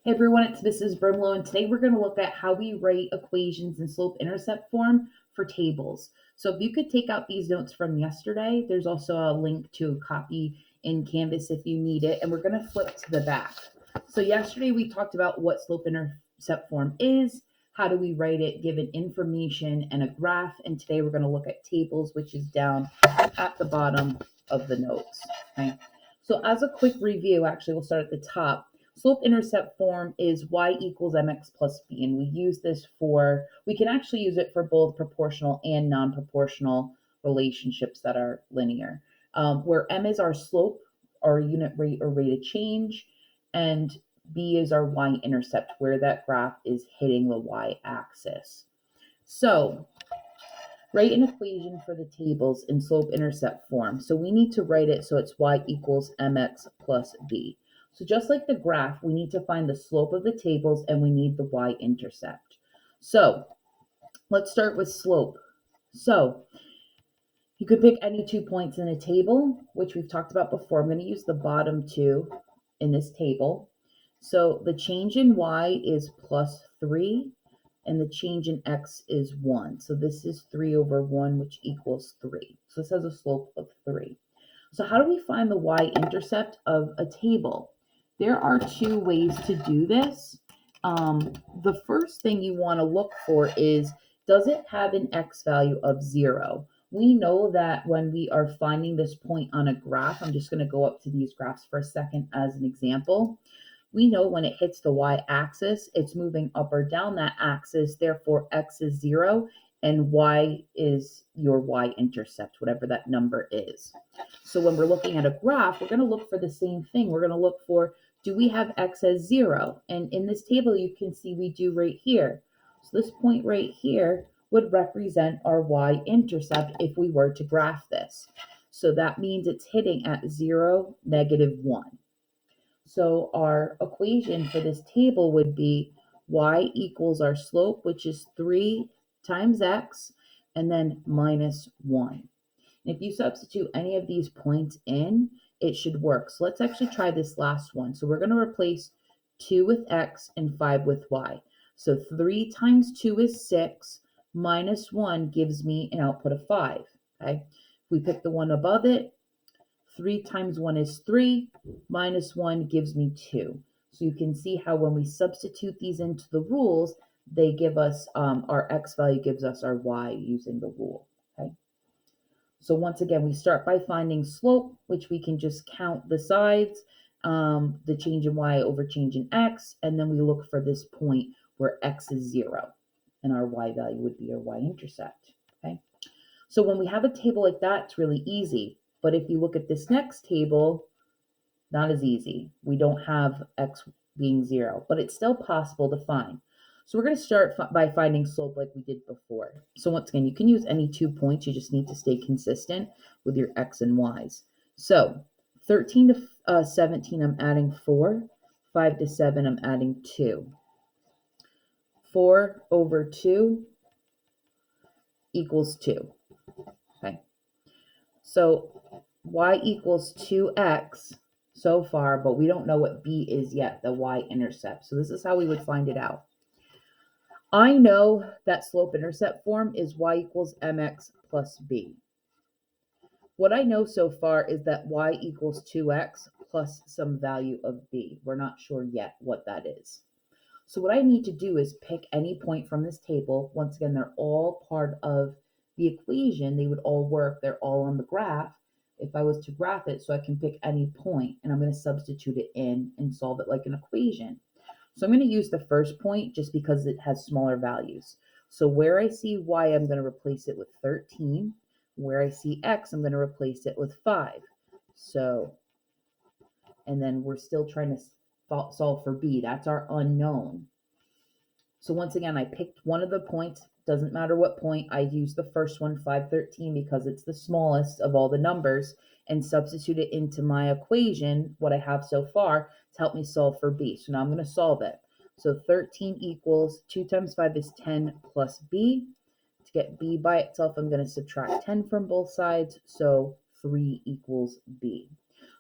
Hey everyone, it's Mrs. Brimlow, and today we're going to look at how we write equations in slope-intercept form for tables. So if you could take out these notes from yesterday, there's also a link to a copy in Canvas if you need it, and we're going to flip to the back. So yesterday we talked about what slope-intercept form is, how do we write it given information and a graph, and today we're going to look at tables, which is down at the bottom of the notes. Okay? So as a quick review, actually we'll start at the top. Slope-intercept form is y equals mx plus b, and we use this we can actually use it for both proportional and non-proportional relationships that are linear, where m is our slope, our unit rate or rate of change, and b is our y-intercept, where that graph is hitting the y-axis. So write an equation for the tables in slope-intercept form. So we need to write it so it's y equals mx plus b. So just like the graph, we need to find the slope of the tables and we need the y-intercept. So let's start with slope. So you could pick any 2 points in a table, which we've talked about before. I'm going to use the bottom two in this table. So the change in y is plus 3, and the change in x is 1. So this is 3 over 1, which equals 3. So this has a slope of 3. So how do we find the y-intercept of a table? There are two ways to do this. The first thing you want to look for is, does it have an x value of 0? We know that when we are finding this point on a graph, I'm just going to go up to these graphs for a second as an example. We know when it hits the y-axis, it's moving up or down that axis, therefore x is 0, and y is your y-intercept, whatever that number is. So when we're looking at a graph, we're going to look for the same thing. We're going to look for, do we have x as 0? And in this table, you can see we do right here. So this point right here would represent our y-intercept if we were to graph this. So that means it's hitting at 0, -1. So our equation for this table would be y equals our slope, which is 3 times x, and then minus 1. And if you substitute any of these points in, it should work. So let's actually try this last one. So we're going to replace 2 with x and 5 with y. So 3 times 2 is 6, minus 1 gives me an output of 5. Okay? If we pick the one above it, 3 times 1 is 3, minus 1 gives me 2. So you can see how when we substitute these into the rules, they give us, our x value gives us our y using the rule. Okay. So once again, we start by finding slope, which we can just count the sides, the change in y over change in x, and then we look for this point where x is 0, and our y value would be our y-intercept. Okay. So when we have a table like that, it's really easy. But if you look at this next table, not as easy. We don't have x being 0, but it's still possible to find. So we're going to start by finding slope like we did before. So once again, you can use any 2 points. You just need to stay consistent with your x and y's. So 13 to 17, I'm adding 4. 5 to 7, I'm adding 2. 4 over 2 equals 2. Okay. So y equals 2x so far, but we don't know what b is yet, the y-intercept. So this is how we would find it out. I know that slope-intercept form is y equals mx plus b. What I know so far is that y equals 2x plus some value of b. We're not sure yet what that is. So what I need to do is pick any point from this table. Once again, they're all part of the equation. They would all work. They're all on the graph. If I was to graph it, so I can pick any point, and I'm going to substitute it in and solve it like an equation. So I'm going to use the first point just because it has smaller values. So where I see y, I'm going to replace it with 13. Where I see x, I'm going to replace it with 5. So, and then we're still trying to solve for b. That's our unknown. So once again, I picked one of the points. Doesn't matter what point. I use the first one, 513, because it's the smallest of all the numbers, and substitute it into my equation, what I have so far, to help me solve for b. So now I'm going to solve it. So 13 equals 2 times 5 is 10 plus b. To get b by itself, I'm going to subtract 10 from both sides. So 3 equals b.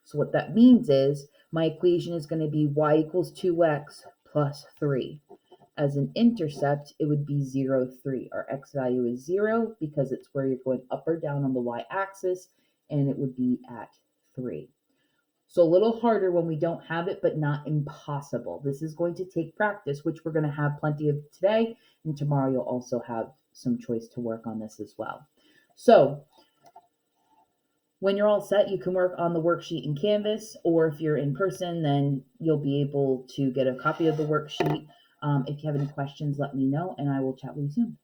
So what that means is my equation is going to be y equals 2x plus 3. As an intercept, it would be 0, 3. Our x value is 0 because it's where you're going up or down on the y-axis, and it would be at 3. So a little harder when we don't have it, but not impossible. This is going to take practice, which we're going to have plenty of today, and tomorrow you'll also have some choice to work on this as well. So when you're all set, you can work on the worksheet in Canvas, or if you're in person, then you'll be able to get a copy of the worksheet. If you have any questions, let me know, and I will chat with you soon.